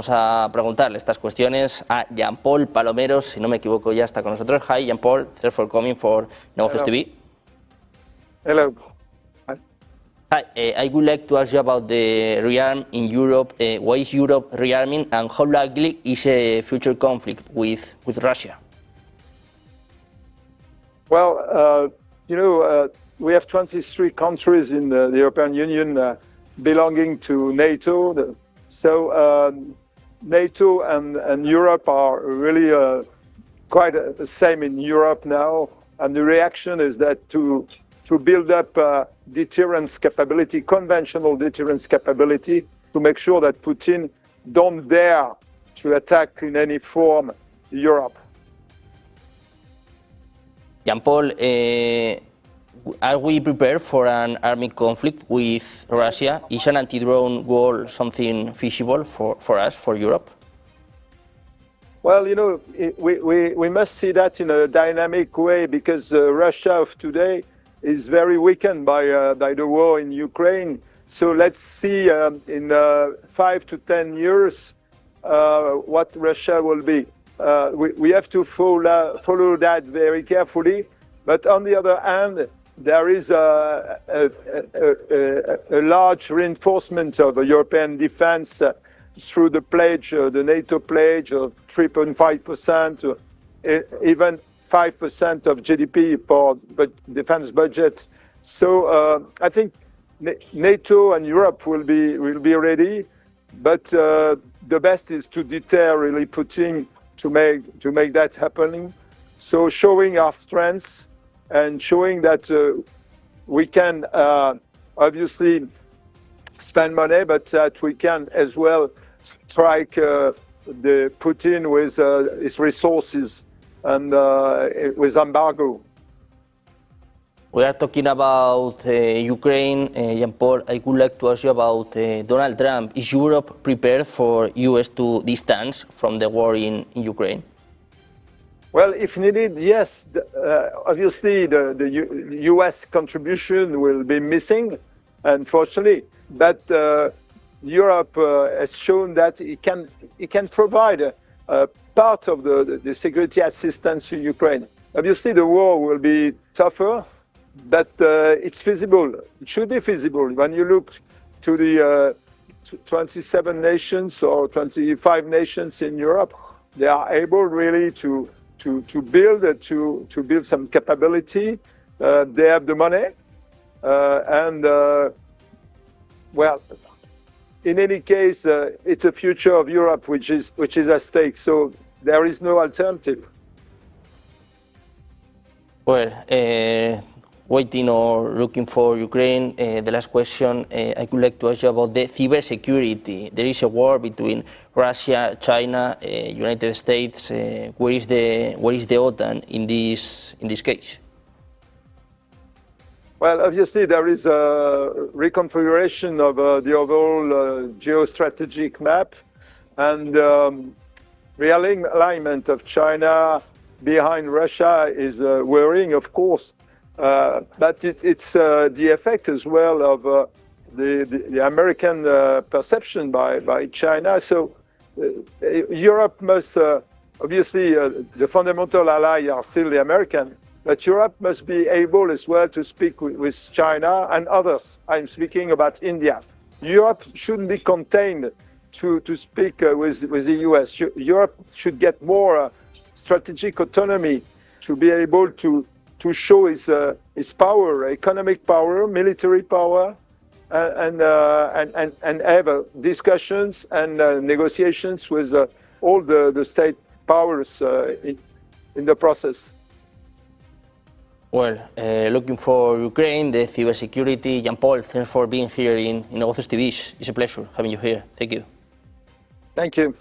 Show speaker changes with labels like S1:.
S1: Vamos a preguntarle estas cuestiones a Jean-Paul Palomeros, si no me equivoco ya está con nosotros. Hi Jean-Paul, thanks for coming for Negocios TV.
S2: Hello.
S1: Hi, I would like to ask you about the rearm in Europe. Why is Europe rearming and how likely is a future conflict with Russia?
S2: Well, we have 23 countries in the European Union belonging to NATO. So NATO and Europe are really quite the same in Europe now. And the reaction is that to build up deterrence capability, conventional deterrence capability, to make sure that Putin don't dare to attack in any form Europe.
S1: Jean-Paul, are we prepared for an armed conflict with Russia? Is an anti-drone wall something feasible for us, for Europe?
S2: Well, we must see that in a dynamic way, because Russia of today is very weakened by the war in Ukraine. So let's see in 5 to 10 years what Russia will be. We have to follow that very carefully. But on the other hand, there is a large reinforcement of the European defense through the pledge, the NATO pledge of 3.5%, even 5% of GDP for defense budget. So I think NATO and Europe will be ready, but the best is to deter really Putin to make that happening. So showing our strengths and showing that we can obviously spend money, but that we can as well strike the Putin with his resources and with embargo.
S1: We are talking about Ukraine. Jean-Paul, I would like to ask you about Donald Trump. Is Europe prepared for US to distance from the war in Ukraine?
S2: Well, if needed, yes. Obviously, the US contribution will be missing, unfortunately. But Europe has shown that it can provide part of the security assistance to Ukraine. Obviously, the war will be tougher, but it's feasible. It should be feasible. When you look to the 27 nations or 25 nations in Europe, they are able really to build some capability. They have the money, and well, in any case, it's the future of Europe which is at stake. So there is no alternative.
S1: Well, waiting or looking for Ukraine, the last question I would like to ask you about the cybersecurity. There is a war between Russia, China, United States. Where is the OTAN in this case?
S2: Well, obviously there is a reconfiguration of the overall geostrategic map, and realignment of China behind Russia is worrying, of course. But it's the effect as well of the American perception by China. So Europe must, obviously, the fundamental ally are still the American, but Europe must be able as well to speak with China and others. I'm speaking about India. Europe shouldn't be contained to speak with the US. Europe should get more strategic autonomy to be able to show his power, economic power, military power, and have discussions and negotiations with all the state powers in the process.
S1: Well, looking for Ukraine, the cybersecurity. Jean-Paul, thanks for being here in Negocios TV. It's a pleasure having you here. Thank you.
S2: Thank you.